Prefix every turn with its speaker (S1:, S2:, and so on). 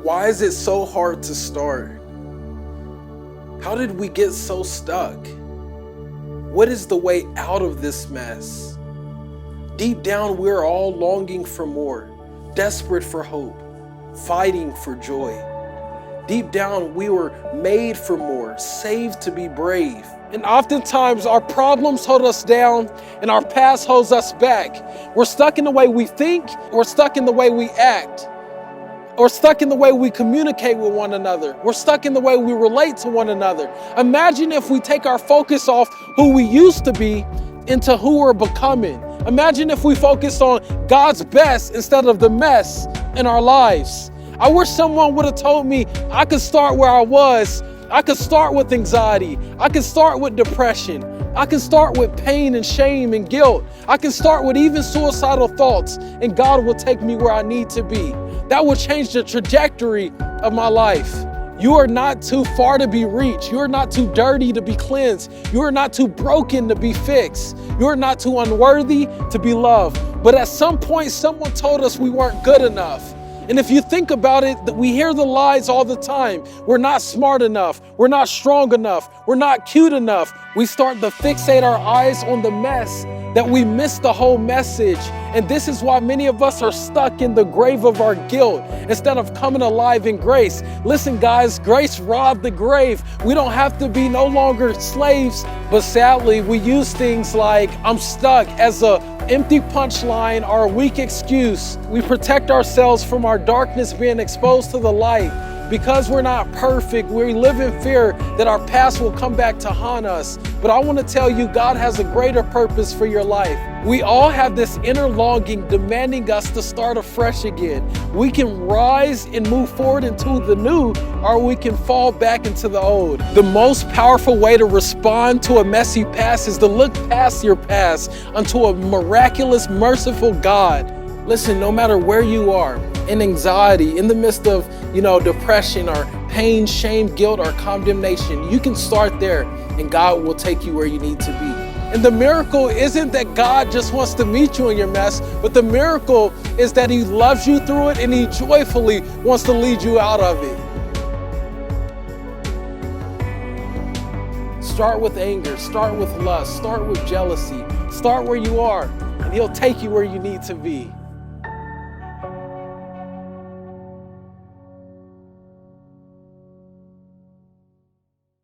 S1: Why is it so hard to start? How did we get so stuck? What is the way out of this mess? Deep down, we're all longing for more, desperate for hope, fighting for joy. Deep down, we were made for more, saved to be brave. And oftentimes, our problems hold us down and our past holds us back. We're stuck in the way we think, we're stuck in the way we act. Or stuck in the way we communicate with one another. We're stuck in the way we relate to one another. Imagine if we take our focus off who we used to be into who we're becoming. Imagine if we focus on God's best instead of the mess in our lives. I wish someone would have told me I could start where I was. I could start with anxiety. I could start with depression. I can start with pain and shame and guilt. I can start with even suicidal thoughts, and God will take me where I need to be. That will change the trajectory of my life. You are not too far to be reached. You are not too dirty to be cleansed. You are not too broken to be fixed. You are not too unworthy to be loved. But at some point, someone told us we weren't good enough. And if you think about it, we hear the lies all the time. We're not smart enough. We're not strong enough. We're not cute enough. We start to fixate our eyes on the mess that we miss the whole message. And this is why many of us are stuck in the grave of our guilt instead of coming alive in grace. Listen, guys, grace robbed the grave. We don't have to be no longer slaves, but sadly, we use things like I'm stuck as a empty punchline or a weak excuse. We protect ourselves from our darkness being exposed to the light. Because we're not perfect, we live in fear that our past will come back to haunt us. But I want to tell you, God has a greater purpose for your life. We all have this inner longing demanding us to start afresh again. We can rise and move forward into the new, or we can fall back into the old. The most powerful way to respond to a messy past is to look past your past unto a miraculous, merciful God. Listen, no matter where you are, in anxiety, in the midst of, depression or pain, shame, guilt, or condemnation, you can start there and God will take you where you need to be. And the miracle isn't that God just wants to meet you in your mess, but the miracle is that He loves you through it and He joyfully wants to lead you out of it. Start with anger, start with lust, start with jealousy, start where you are, and He'll take you where you need to be.